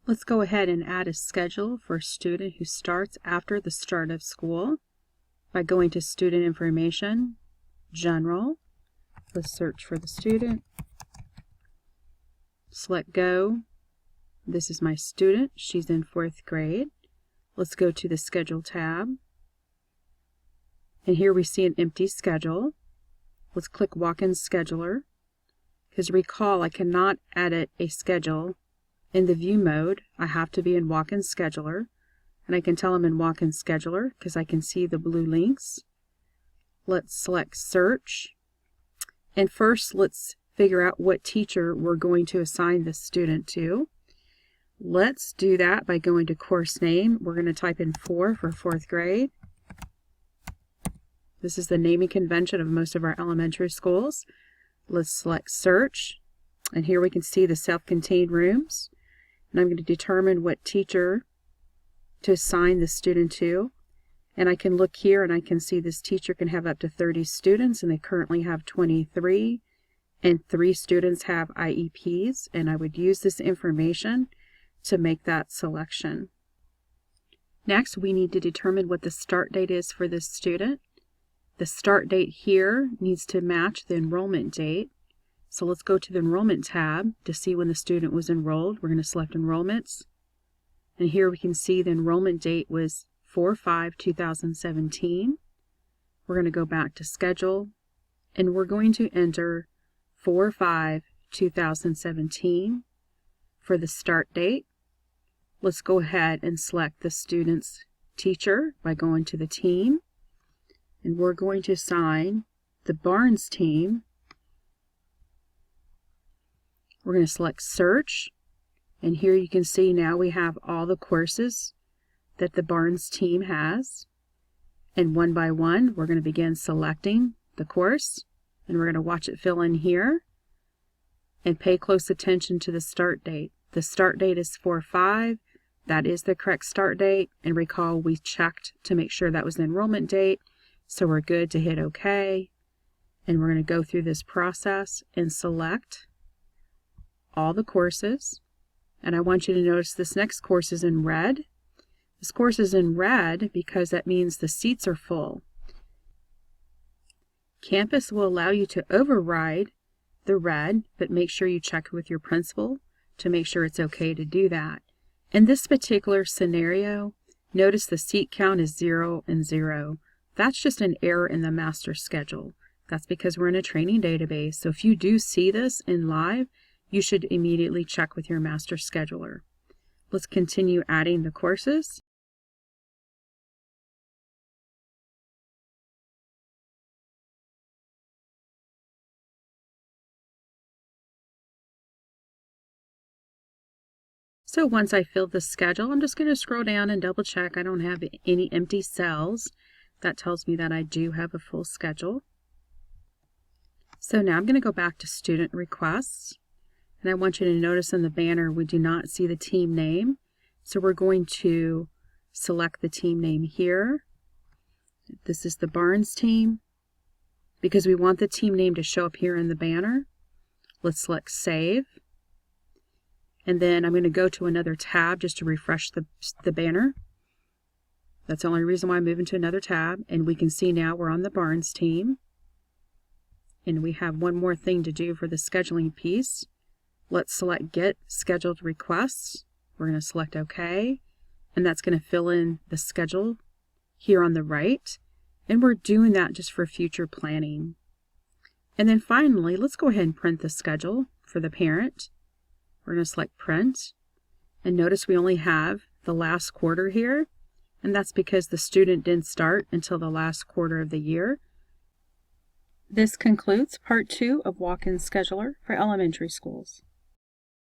Let's go ahead and add a schedule for a student who starts after the start of school by going to Student Information, General. Let's search for the student. Select Go. This is my student. She's in 4th grade. Let's go to the Schedule tab. And here we see an empty schedule. Let's click Walk-in Scheduler. Because recall, I cannot edit a schedule in the View mode. I have to be in Walk-in Scheduler. And I can tell I'm in Walk-in Scheduler because I can see the blue links. Let's select Search. And first, let's figure out what teacher we're going to assign this student to. Let's do that by going to Course Name. We're going to type in 4 for 4th grade. This is the naming convention of most of our elementary schools. Let's select Search. And here we can see the self-contained rooms. And I'm going to determine what teacher to assign the student to. And I can look here and I can see this teacher can have up to 30 students, and they currently have 23, and 3 students have IEPs, and I would use this information to make that selection. Next, we need to determine what the start date is for this student. The start date here needs to match the enrollment date. So let's go to the Enrollment tab to see when the student was enrolled. We're going to select Enrollments. And here we can see the enrollment date was 4/5/2017. We're going to go back to Schedule, and we're going to enter 4/5/2017 for the start date. Let's go ahead and select the student's teacher by going to the team, and we're going to assign the Barnes team. We're going to select Search, and here you can see now we have all the courses that the Barnes team has. And one by one, we're going to begin selecting the course, and we're going to watch it fill in here. And pay close attention to the start date. The start date is 4/5. That is the correct start date. And recall, we checked to make sure that was the enrollment date. So we're good to hit OK. And we're going to go through this process and select all the courses. And I want you to notice this next course is in red. This course is in red because that means the seats are full. Campus will allow you to override the red, but make sure you check with your principal to make sure it's okay to do that. In this particular scenario, notice the seat count is 0 and 0. That's just an error in the master schedule. That's because we're in a training database. So if you do see this in live, you should immediately check with your master scheduler. Let's continue adding the courses. So once I filled the schedule, I'm just going to scroll down and double check I don't have any empty cells. That tells me that I do have a full schedule. So now I'm going to go back to Student Requests. And I want you to notice in the banner we do not see the team name. So we're going to select the team name here. This is the Barnes team, because we want the team name to show up here in the banner. Let's select Save. And then I'm going to go to another tab just to refresh the banner. That's the only reason why I'm moving to another tab. And we can see now we're on the Barnes team. And we have one more thing to do for the scheduling piece. Let's select Get Scheduled Requests. We're going to select OK. And that's going to fill in the schedule here on the right. And we're doing that just for future planning. And then finally, let's go ahead and print the schedule for the parent. We're going to select Print, and notice we only have the last quarter here, and that's because the student didn't start until the last quarter of the year. This concludes Part 2 of Walk-in Scheduler for elementary schools.